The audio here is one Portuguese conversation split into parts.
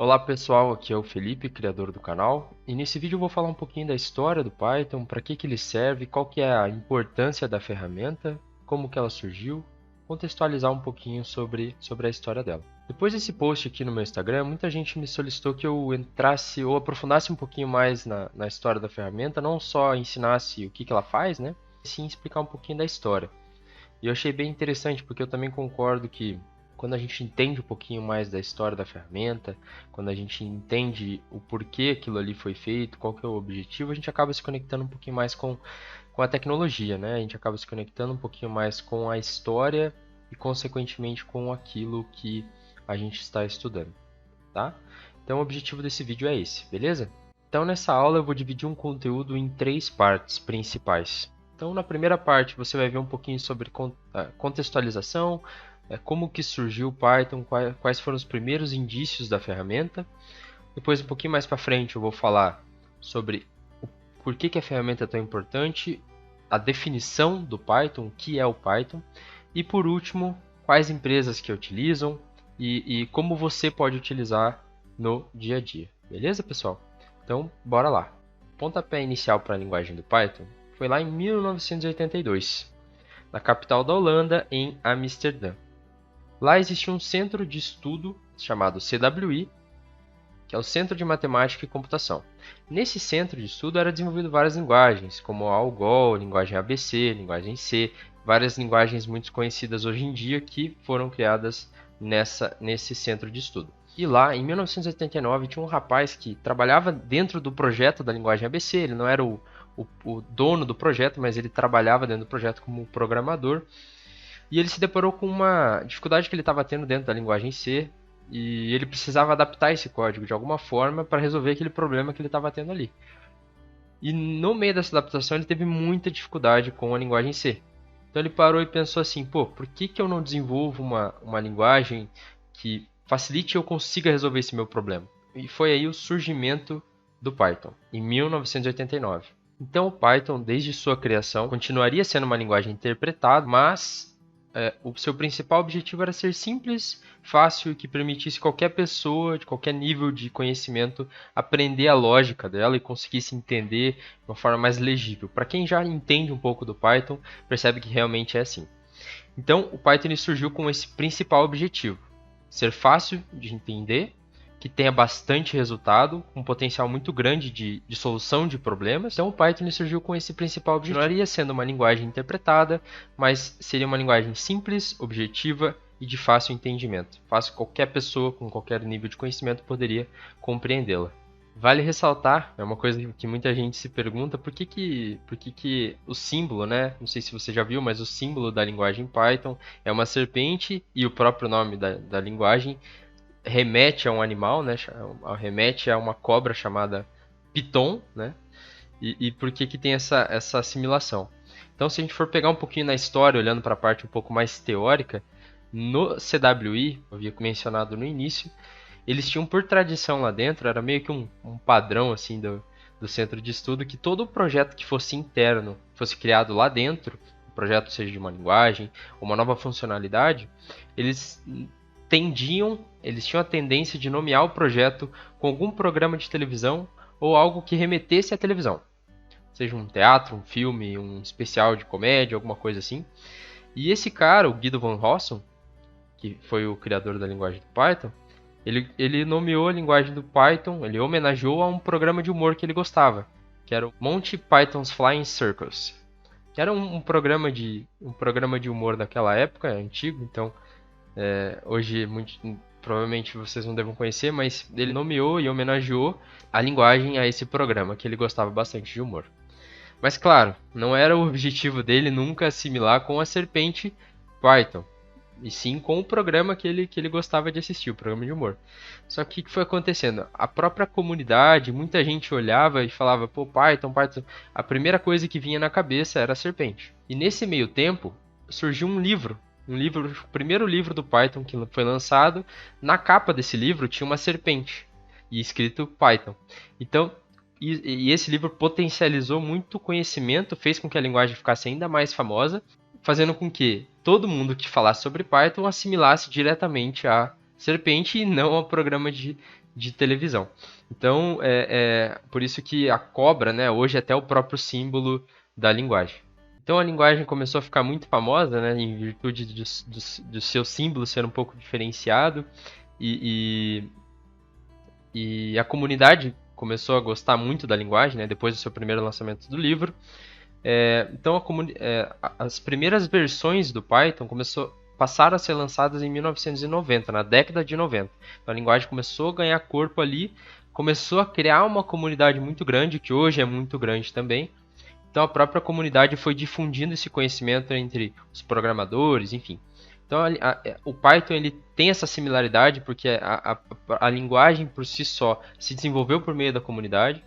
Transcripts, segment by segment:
Olá pessoal, aqui é o Felipe, criador do canal, e nesse vídeo eu vou falar um pouquinho da história do Python, para que ele serve, qual que é a importância da ferramenta, como que ela surgiu, contextualizar um pouquinho sobre a história dela. Depois desse post aqui no meu Instagram, muita gente me solicitou que eu entrasse ou aprofundasse um pouquinho mais na história da ferramenta, não só ensinasse o que ela faz, né, sim explicar um pouquinho da história. E eu achei bem interessante porque eu também concordo que quando a gente entende um pouquinho mais da história da ferramenta, quando a gente entende o porquê aquilo ali foi feito, qual que é o objetivo, a gente acaba se conectando um pouquinho mais com a tecnologia, né? A gente acaba se conectando um pouquinho mais com a história e, consequentemente, com aquilo que a gente está estudando, tá? Então, o objetivo desse vídeo é esse, beleza? Então, nessa aula eu vou dividir um conteúdo em três partes principais. Então, na primeira parte, você vai ver um pouquinho sobre contextualização, como que surgiu o Python, quais foram os primeiros indícios da ferramenta. Depois, um pouquinho mais para frente, eu vou falar sobre o porquê que a ferramenta é tão importante, a definição do Python, o que é o Python. E, por último, quais empresas que utilizam e como você pode utilizar no dia a dia. Beleza, pessoal? Então, bora lá. O pontapé inicial para a linguagem do Python foi lá em 1982, na capital da Holanda, em Amsterdã. Lá existia um centro de estudo chamado CWI, que é o Centro de Matemática e Computação. Nesse centro de estudo era desenvolvido várias linguagens, como a ALGOL, linguagem ABC, linguagem C, várias linguagens muito conhecidas hoje em dia que foram criadas nesse centro de estudo. E lá, em 1989, tinha um rapaz que trabalhava dentro do projeto da linguagem ABC, ele não era o dono do projeto, mas ele trabalhava dentro do projeto como programador. E ele se deparou com uma dificuldade que ele estava tendo dentro da linguagem C, e ele precisava adaptar esse código de alguma forma para resolver aquele problema que ele estava tendo ali. E no meio dessa adaptação ele teve muita dificuldade com a linguagem C. Então ele parou e pensou assim, pô, por que eu não desenvolvo uma linguagem que facilite e eu consiga resolver esse meu problema? E foi aí o surgimento do Python, em 1989. Então o Python, desde sua criação, continuaria sendo uma linguagem interpretada, mas o seu principal objetivo era ser simples, fácil e que permitisse qualquer pessoa de qualquer nível de conhecimento aprender a lógica dela e conseguisse entender de uma forma mais legível. Para quem já entende um pouco do Python, percebe que realmente é assim. Então, o Python surgiu com esse principal objetivo: ser fácil de entender, que tenha bastante resultado, com um potencial muito grande de solução de problemas. Então, o Python surgiu com esse principal objetivo. Continuaria sendo uma linguagem interpretada, mas seria uma linguagem simples, objetiva e de fácil entendimento. Fácil, qualquer pessoa com qualquer nível de conhecimento poderia compreendê-la. Vale ressaltar, é uma coisa que muita gente se pergunta, por que o símbolo, né? Não sei se você já viu, mas o símbolo da linguagem Python é uma serpente e o próprio nome da linguagem remete a um animal, né? Remete a uma cobra chamada Piton, né? E por que tem essa assimilação? Então, se a gente for pegar um pouquinho na história, olhando para a parte um pouco mais teórica, no CWI, eu havia mencionado no início, eles tinham por tradição lá dentro, era meio que um padrão assim do centro de estudo, que todo projeto que fosse interno, fosse criado lá dentro, o projeto seja de uma linguagem, uma nova funcionalidade, eles eles tinham a tendência de nomear o projeto com algum programa de televisão ou algo que remetesse à televisão. Seja um teatro, um filme, um especial de comédia, alguma coisa assim. E esse cara, o Guido van Rossum, que foi o criador da linguagem do Python, ele nomeou a linguagem do Python, ele homenageou a um programa de humor que ele gostava, que era o Monty Python's Flying Circus, que era um programa de humor daquela época, antigo, então hoje provavelmente vocês não devem conhecer, mas ele nomeou e homenageou a linguagem a esse programa, que ele gostava bastante de humor. Mas claro, não era o objetivo dele nunca assimilar com a serpente Python, e sim com o programa que ele gostava de assistir, o programa de humor. Só que o que foi acontecendo? A própria comunidade, muita gente olhava e falava, pô, Python, Python. A primeira coisa que vinha na cabeça era a serpente. E nesse meio tempo, surgiu um livro, o primeiro livro do Python que foi lançado. Na capa desse livro tinha uma serpente e escrito Python. Então, e esse livro potencializou muito o conhecimento, fez com que a linguagem ficasse ainda mais famosa, fazendo com que todo mundo que falasse sobre Python assimilasse diretamente a serpente e não a programa de televisão. Então, por isso que a cobra, né, hoje é até o próprio símbolo da linguagem. Então a linguagem começou a ficar muito famosa, né, em virtude do seu símbolo ser um pouco diferenciado e, e a comunidade começou a gostar muito da linguagem, né, depois do seu primeiro lançamento do livro. Então as primeiras versões do Python passaram a ser lançadas em 1990, na década de 90. Então a linguagem começou a ganhar corpo ali, começou a criar uma comunidade muito grande, que hoje é muito grande também. Então a própria comunidade foi difundindo esse conhecimento entre os programadores, enfim. Então o Python ele tem essa similaridade porque a linguagem por si só se desenvolveu por meio da comunidade.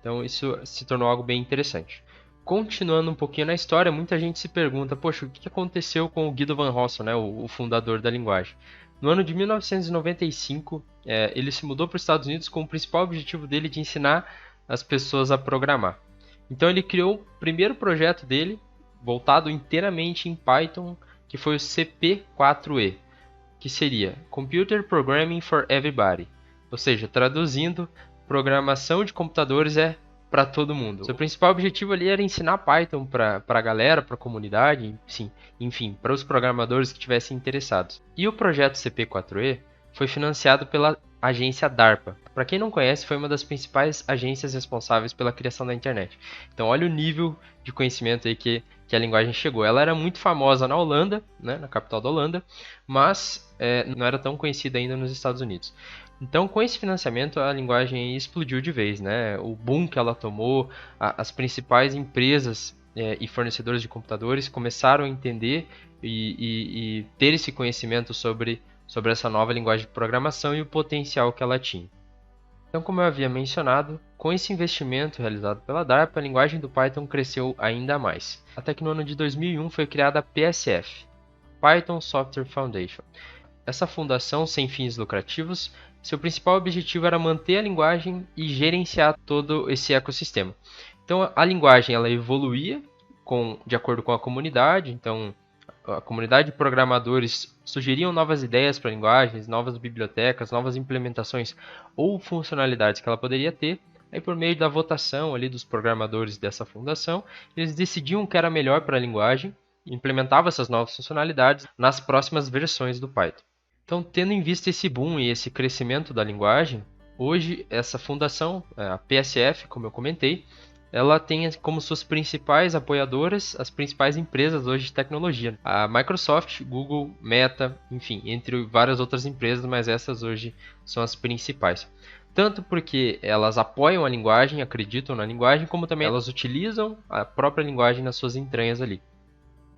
Então isso se tornou algo bem interessante. Continuando um pouquinho na história, muita gente se pergunta, poxa, o que aconteceu com o Guido van Rossum, né, o fundador da linguagem? No ano de 1995, ele se mudou para os Estados Unidos com o principal objetivo dele de ensinar as pessoas a programar. Então ele criou o primeiro projeto dele, voltado inteiramente em Python, que foi o CP4E, que seria Computer Programming for Everybody. Ou seja, traduzindo, programação de computadores é para todo mundo. Seu principal objetivo ali era ensinar Python para a galera, para a comunidade, sim, enfim, para os programadores que estivessem interessados. E o projeto CP4E foi financiado pela agência DARPA. Para quem não conhece, foi uma das principais agências responsáveis pela criação da internet. Então olha o nível de conhecimento aí que a linguagem chegou. Ela era muito famosa na Holanda, né, na capital da Holanda, mas não era tão conhecida ainda nos Estados Unidos. Então, com esse financiamento, a linguagem explodiu de vez, né? O boom que ela tomou, as principais empresas e fornecedores de computadores começaram a entender e ter esse conhecimento sobre essa nova linguagem de programação e o potencial que ela tinha. Então, como eu havia mencionado, com esse investimento realizado pela DARPA, a linguagem do Python cresceu ainda mais. Até que no ano de 2001 foi criada a PSF, Python Software Foundation. Essa fundação sem fins lucrativos, seu principal objetivo era manter a linguagem e gerenciar todo esse ecossistema. Então a linguagem ela evoluía de acordo com a comunidade, então a comunidade de programadores sugeriam novas ideias para linguagens, novas bibliotecas, novas implementações ou funcionalidades que ela poderia ter. Aí por meio da votação ali dos programadores dessa fundação, eles decidiam o que era melhor para a linguagem e implementavam essas novas funcionalidades nas próximas versões do Python. Então, tendo em vista esse boom e esse crescimento da linguagem, hoje essa fundação, a PSF, como eu comentei, ela tem como suas principais apoiadoras as principais empresas hoje de tecnologia. A Microsoft, Google, Meta, enfim, entre várias outras empresas, mas essas hoje são as principais. Tanto porque elas apoiam a linguagem, acreditam na linguagem, como também elas utilizam a própria linguagem nas suas entranhas ali.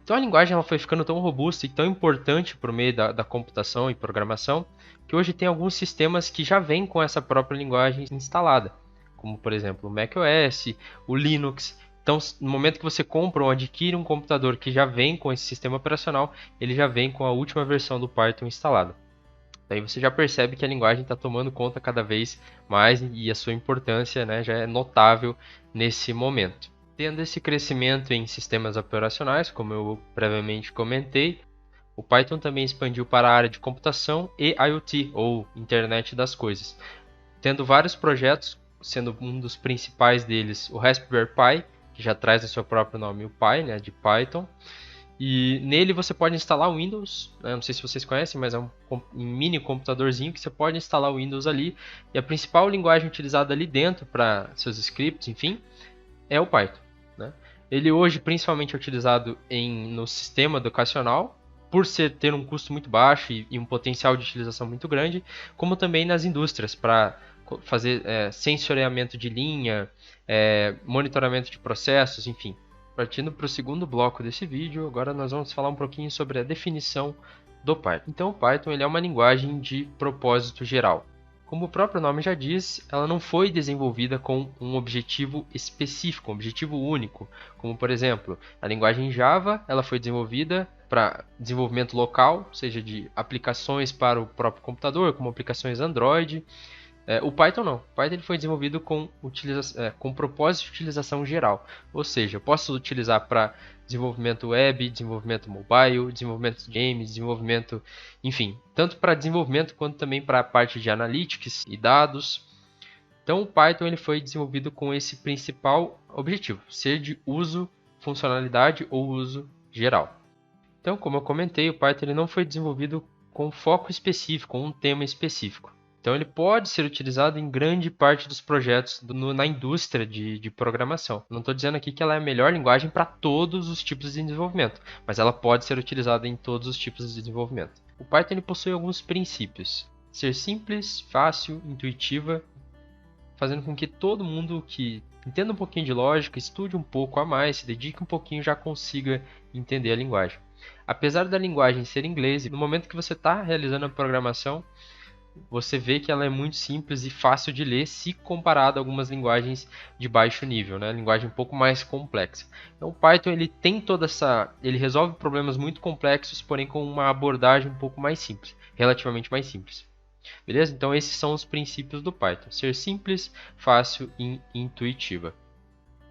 Então a linguagem ela foi ficando tão robusta e tão importante por meio da computação e programação, que hoje tem alguns sistemas que já vêm com essa própria linguagem instalada, como por exemplo o macOS, o Linux. Então no momento que você compra ou adquire um computador que já vem com esse sistema operacional, ele já vem com a última versão do Python instalada. Daí você já percebe que a linguagem está tomando conta cada vez mais e a sua importância, né, já é notável nesse momento. Tendo esse crescimento em sistemas operacionais, como eu previamente comentei, o Python também expandiu para a área de computação e IoT, ou Internet das Coisas, tendo vários projetos, sendo um dos principais deles o Raspberry Pi, que já traz no seu próprio nome o Pi, né, de Python, e nele você pode instalar o Windows, né, não sei se vocês conhecem, mas é um mini computadorzinho que você pode instalar o Windows ali, e a principal linguagem utilizada ali dentro para seus scripts, enfim, é o Python. Né? Ele hoje principalmente é utilizado no sistema educacional, por ter um custo muito baixo e um potencial de utilização muito grande, como também nas indústrias, para fazer sensoriamento de linha, monitoramento de processos, enfim. Partindo para o segundo bloco desse vídeo, agora nós vamos falar um pouquinho sobre a definição do Python. Então o Python ele é uma linguagem de propósito geral. Como o próprio nome já diz, ela não foi desenvolvida com um objetivo específico, um objetivo único. Como, por exemplo, a linguagem Java ela foi desenvolvida para desenvolvimento local, seja de aplicações para o próprio computador, como aplicações Android. O Python não. O Python ele foi desenvolvido com propósito de utilização geral. Ou seja, eu posso utilizar para desenvolvimento web, desenvolvimento mobile, desenvolvimento de games, desenvolvimento, enfim, tanto para desenvolvimento quanto também para a parte de analytics e dados. Então o Python ele foi desenvolvido com esse principal objetivo, ser de uso, funcionalidade ou uso geral. Então, como eu comentei, o Python ele não foi desenvolvido com foco específico, com um tema específico. Então, ele pode ser utilizado em grande parte dos projetos na indústria de programação. Não estou dizendo aqui que ela é a melhor linguagem para todos os tipos de desenvolvimento, mas ela pode ser utilizada em todos os tipos de desenvolvimento. O Python ele possui alguns princípios: ser simples, fácil, intuitiva, fazendo com que todo mundo que entenda um pouquinho de lógica, estude um pouco a mais, se dedique um pouquinho, já consiga entender a linguagem. Apesar da linguagem ser inglês, no momento que você está realizando a programação, você vê que ela é muito simples e fácil de ler se comparado a algumas linguagens de baixo nível, né? Linguagem um pouco mais complexa. Então o Python ele resolve problemas muito complexos, porém com uma abordagem um pouco mais simples, relativamente mais simples. Beleza? Então esses são os princípios do Python: ser simples, fácil e intuitiva.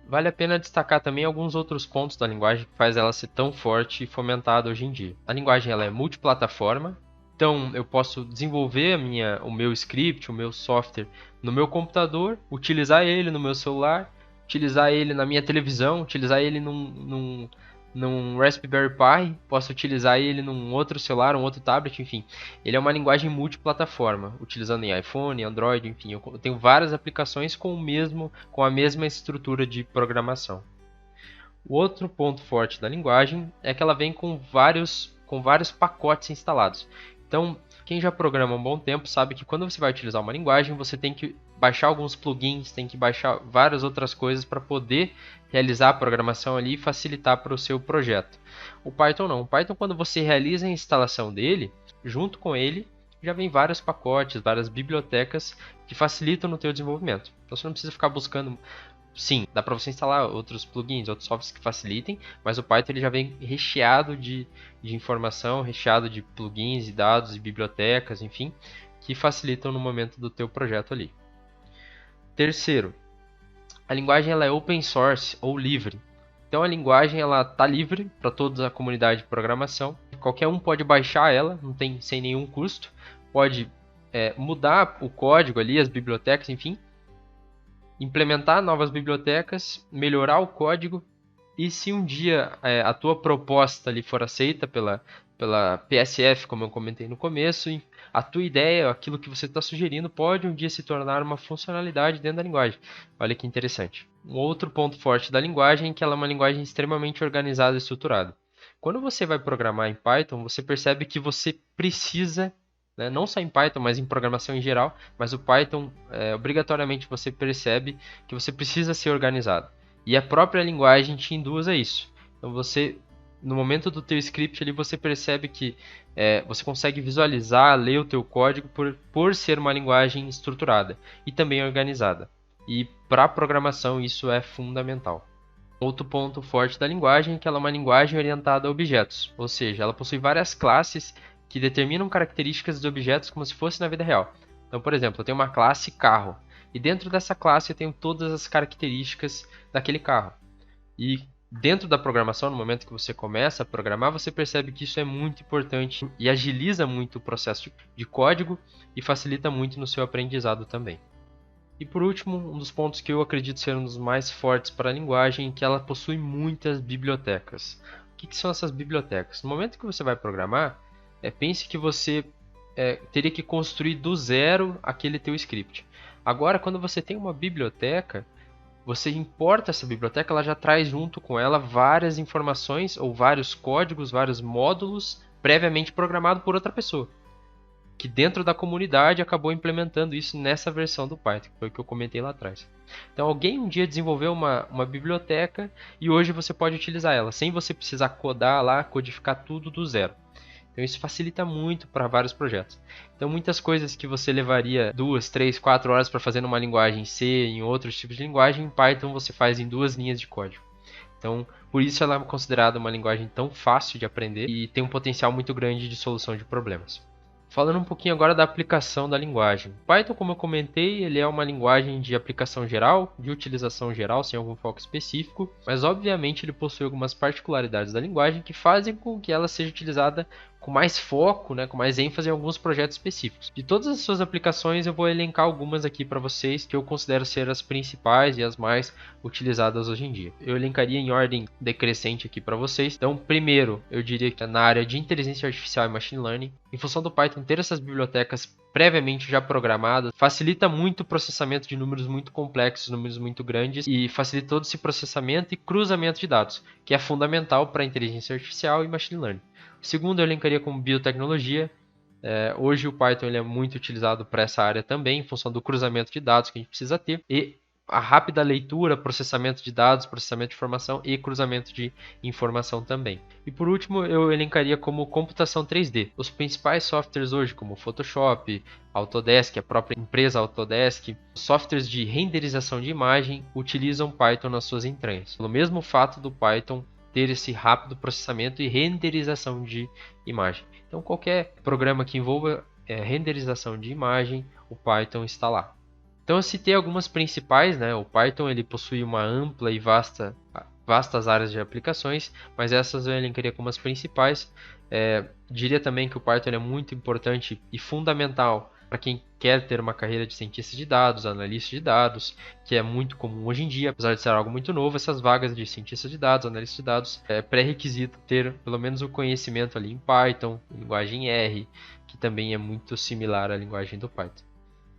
Vale a pena destacar também alguns outros pontos da linguagem que faz ela ser tão forte e fomentada hoje em dia. A linguagem ela é multiplataforma, então eu posso desenvolver o meu script, o meu software no meu computador, utilizar ele no meu celular, utilizar ele na minha televisão, utilizar ele num Raspberry Pi, posso utilizar ele num outro celular, um outro tablet, enfim. Ele é uma linguagem multiplataforma, utilizando em iPhone, Android, enfim. Eu tenho várias aplicações com a mesma estrutura de programação. O outro ponto forte da linguagem é que ela vem com vários pacotes instalados. Então, quem já programa há um bom tempo sabe que quando você vai utilizar uma linguagem, você tem que baixar alguns plugins, tem que baixar várias outras coisas para poder realizar a programação ali e facilitar para o seu projeto. O Python não. O Python, quando você realiza a instalação dele, junto com ele, já vem vários pacotes, várias bibliotecas que facilitam no teu desenvolvimento. Então você não precisa ficar buscando. Sim, dá para você instalar outros plugins, outros softwares que facilitem, mas o Python ele já vem recheado de informação, recheado de plugins e dados e bibliotecas, enfim, que facilitam no momento do teu projeto ali. Terceiro, a linguagem ela é open source ou livre. Então a linguagem ela está livre para toda a comunidade de programação. Qualquer um pode baixar ela, não tem sem nenhum custo. Pode mudar o código ali, as bibliotecas, enfim, implementar novas bibliotecas, melhorar o código, e se um dia a tua proposta ali for aceita pela PSF, como eu comentei no começo, a tua ideia, aquilo que você está sugerindo, pode um dia se tornar uma funcionalidade dentro da linguagem. Olha que interessante. Um outro ponto forte da linguagem é que ela é uma linguagem extremamente organizada e estruturada. Quando você vai programar em Python, você percebe que você precisa, né, não só em Python, mas em programação em geral, mas o Python, obrigatoriamente você percebe que você precisa ser organizado. E a própria linguagem te induz a isso. Então você, no momento do teu script ali, você percebe que você consegue visualizar, ler o teu código por ser uma linguagem estruturada e também organizada. E para a programação isso é fundamental. Outro ponto forte da linguagem é que ela é uma linguagem orientada a objetos, ou seja, ela possui várias classes que determinam características de objetos como se fosse na vida real. Então, por exemplo, eu tenho uma classe carro, e dentro dessa classe eu tenho todas as características daquele carro. E dentro da programação, no momento que você começa a programar, você percebe que isso é muito importante e agiliza muito o processo de código e facilita muito no seu aprendizado também. E por último, um dos pontos que eu acredito ser um dos mais fortes para a linguagem é que ela possui muitas bibliotecas. O que são essas bibliotecas? No momento que você vai programar, pense que você teria que construir do zero aquele teu script. Agora, quando você tem uma biblioteca, você importa essa biblioteca, ela já traz junto com ela várias informações ou vários códigos, vários módulos previamente programados por outra pessoa, que dentro da comunidade acabou implementando isso nessa versão do Python, que foi o que eu comentei lá atrás. Então alguém um dia desenvolveu uma biblioteca e hoje você pode utilizar ela, sem você precisar codar lá, codificar tudo do zero. Então isso facilita muito para vários projetos. Então muitas coisas que você levaria 2, 3, 4 horas para fazer numa linguagem C, em outros tipos de linguagem, em Python você faz em 2 linhas de código. Então por isso ela é considerada uma linguagem tão fácil de aprender e tem um potencial muito grande de solução de problemas. Falando um pouquinho agora da aplicação da linguagem. Python, como eu comentei, ele é uma linguagem de aplicação geral, de utilização geral, sem algum foco específico, mas obviamente ele possui algumas particularidades da linguagem que fazem com que ela seja utilizada com mais foco, né, com mais ênfase em alguns projetos específicos. De todas as suas aplicações, eu vou elencar algumas aqui para vocês que eu considero ser as principais e as mais utilizadas hoje em dia. Eu elencaria em ordem decrescente aqui para vocês. Então, primeiro, eu diria que é na área de inteligência artificial e machine learning. Em função do Python ter essas bibliotecas previamente já programadas, facilita muito o processamento de números muito complexos, números muito grandes, e facilita todo esse processamento e cruzamento de dados, que é fundamental para a inteligência artificial e machine learning. Segundo, eu elencaria como biotecnologia. Hoje o Python ele é muito utilizado para essa área também, em função do cruzamento de dados que a gente precisa ter, e a rápida leitura, processamento de dados, processamento de informação e cruzamento de informação também. E por último, eu elencaria como computação 3D. Os principais softwares hoje, como Photoshop, Autodesk, a própria empresa Autodesk, softwares de renderização de imagem utilizam Python nas suas entranhas. Pelo mesmo fato do Python ter esse rápido processamento e renderização de imagem. Então qualquer programa que envolva renderização de imagem, o Python está lá. Então eu citei algumas principais, né? O Python ele possui uma ampla e vastas áreas de aplicações, mas essas eu elencaria como as principais. Diria também que o Python é muito importante e fundamental para quem quer ter uma carreira de cientista de dados, analista de dados, que é muito comum hoje em dia, apesar de ser algo muito novo, essas vagas de cientista de dados, analista de dados, é pré-requisito ter pelo menos o conhecimento ali em Python, linguagem R, que também é muito similar à linguagem do Python.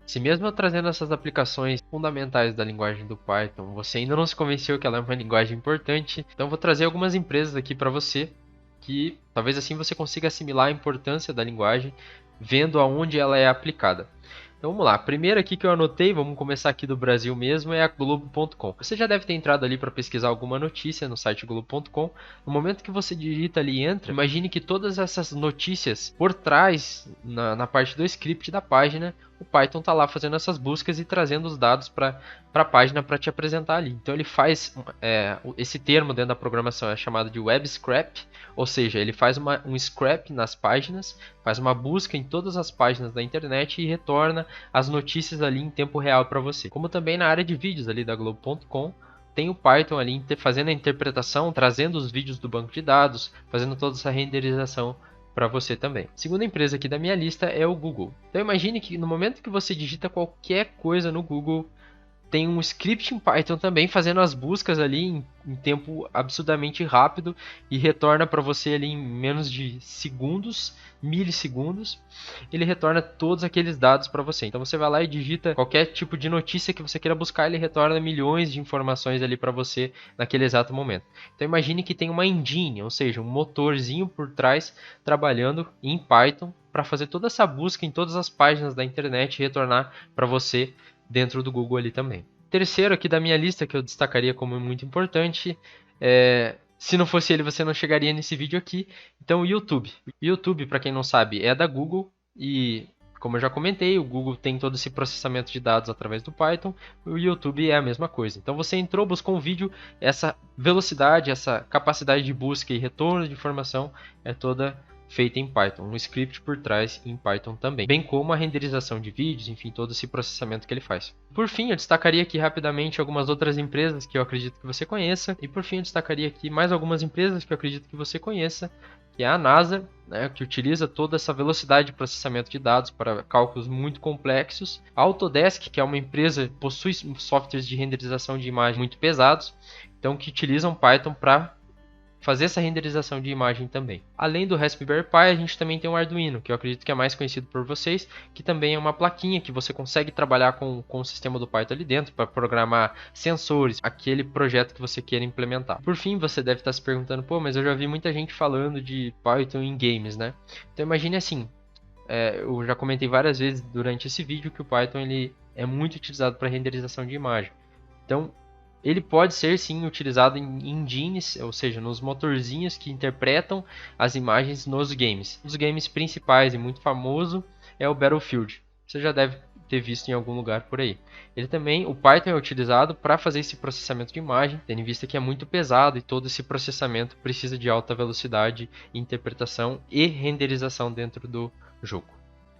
Se mesmo eu trazendo essas aplicações fundamentais da linguagem do Python, você ainda não se convenceu que ela é uma linguagem importante, então vou trazer algumas empresas aqui para você, que talvez assim você consiga assimilar a importância da linguagem, vendo aonde ela é aplicada. Então vamos lá, a primeira aqui que eu anotei, vamos começar aqui do Brasil mesmo, é a Globo.com. Você já deve ter entrado ali para pesquisar alguma notícia no site Globo.com. No momento que você digita ali e entra, imagine que todas essas notícias por trás, na parte do script da página, o Python está lá fazendo essas buscas e trazendo os dados para a página para te apresentar ali. Então ele faz, esse termo dentro da programação é chamado de web scrap, ou seja, ele faz um scrap nas páginas, faz uma busca em todas as páginas da internet e retorna as notícias ali em tempo real para você. Como também na área de vídeos ali da Globo.com, tem o Python ali fazendo a interpretação, trazendo os vídeos do banco de dados, fazendo toda essa renderização para você também. Segunda empresa aqui da minha lista é o Google. Então imagine que no momento que você digita qualquer coisa no Google, tem um script em Python também fazendo as buscas ali em tempo absurdamente rápido e retorna para você ali em menos de segundos, milissegundos, ele retorna todos aqueles dados para você. Então você vai lá e digita qualquer tipo de notícia que você queira buscar, ele retorna milhões de informações ali para você naquele exato momento. Então imagine que tem uma engine, ou seja, um motorzinho por trás trabalhando em Python para fazer toda essa busca em todas as páginas da internet e retornar para você dentro do Google ali também. Terceiro aqui da minha lista que eu destacaria como muito importante, se não fosse ele você não chegaria nesse vídeo aqui, então o YouTube. O YouTube, para quem não sabe, é da Google e, como eu já comentei, o Google tem todo esse processamento de dados através do Python, o YouTube é a mesma coisa. Então você entrou, buscou um vídeo, essa velocidade, essa capacidade de busca e retorno de informação é toda feita em Python, um script por trás em Python também, bem como a renderização de vídeos, enfim, todo esse processamento que ele faz. Por fim, eu destacaria aqui rapidamente algumas outras empresas que eu acredito que você conheça, e por fim eu destacaria aqui mais algumas empresas que eu acredito que você conheça, que é a NASA, né, que utiliza toda essa velocidade de processamento de dados para cálculos muito complexos, a Autodesk, que é uma empresa que possui softwares de renderização de imagem muito pesados, então que utilizam Python para fazer essa renderização de imagem também. Além do Raspberry Pi, a gente também tem o Arduino, que eu acredito que é mais conhecido por vocês, que também é uma plaquinha que você consegue trabalhar com o sistema do Python ali dentro para programar sensores, aquele projeto que você queira implementar. Por fim, você deve estar se perguntando, pô, mas eu já vi muita gente falando de Python em games, né? Então imagine assim, eu já comentei várias vezes durante esse vídeo que o Python ele é muito utilizado para renderização de imagem. Então, ele pode ser sim utilizado em engines, ou seja, nos motorzinhos que interpretam as imagens nos games. Um dos games principais e muito famoso é o Battlefield. Você já deve ter visto em algum lugar por aí. O Python é utilizado para fazer esse processamento de imagem, tendo em vista que é muito pesado e todo esse processamento precisa de alta velocidade, interpretação e renderização dentro do jogo.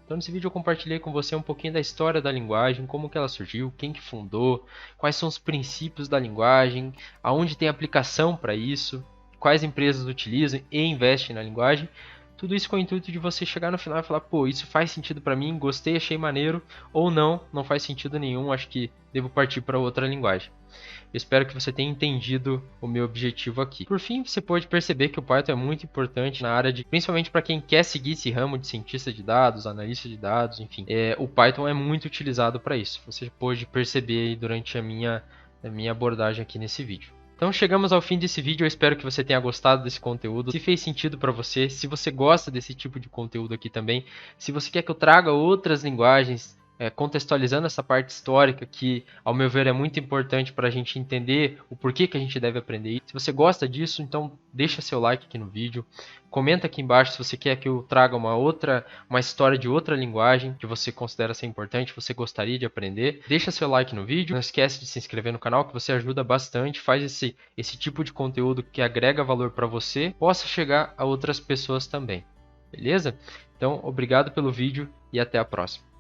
Então nesse vídeo eu compartilhei com você um pouquinho da história da linguagem, como que ela surgiu, quem que fundou, quais são os princípios da linguagem, aonde tem aplicação para isso, quais empresas utilizam e investem na linguagem. Tudo isso com o intuito de você chegar no final e falar, pô, isso faz sentido para mim, gostei, achei maneiro, ou não, não faz sentido nenhum, acho que devo partir para outra linguagem. Eu espero que você tenha entendido o meu objetivo aqui. Por fim, você pode perceber que o Python é muito importante na área de, principalmente para quem quer seguir esse ramo de cientista de dados, analista de dados, enfim. O Python é muito utilizado para isso. Você pode perceber aí durante a minha abordagem aqui nesse vídeo. Então chegamos ao fim desse vídeo, eu espero que você tenha gostado desse conteúdo. Se fez sentido para você, se você gosta desse tipo de conteúdo aqui também, se você quer que eu traga outras linguagens contextualizando essa parte histórica que, ao meu ver, é muito importante para a gente entender o porquê que a gente deve aprender. Se você gosta disso, então deixa seu like aqui no vídeo, comenta aqui embaixo se você quer que eu traga uma história de outra linguagem que você considera ser importante, você gostaria de aprender. Deixa seu like no vídeo, não esquece de se inscrever no canal que você ajuda bastante, faz esse tipo de conteúdo que agrega valor para você, possa chegar a outras pessoas também. Beleza? Então, obrigado pelo vídeo e até a próxima.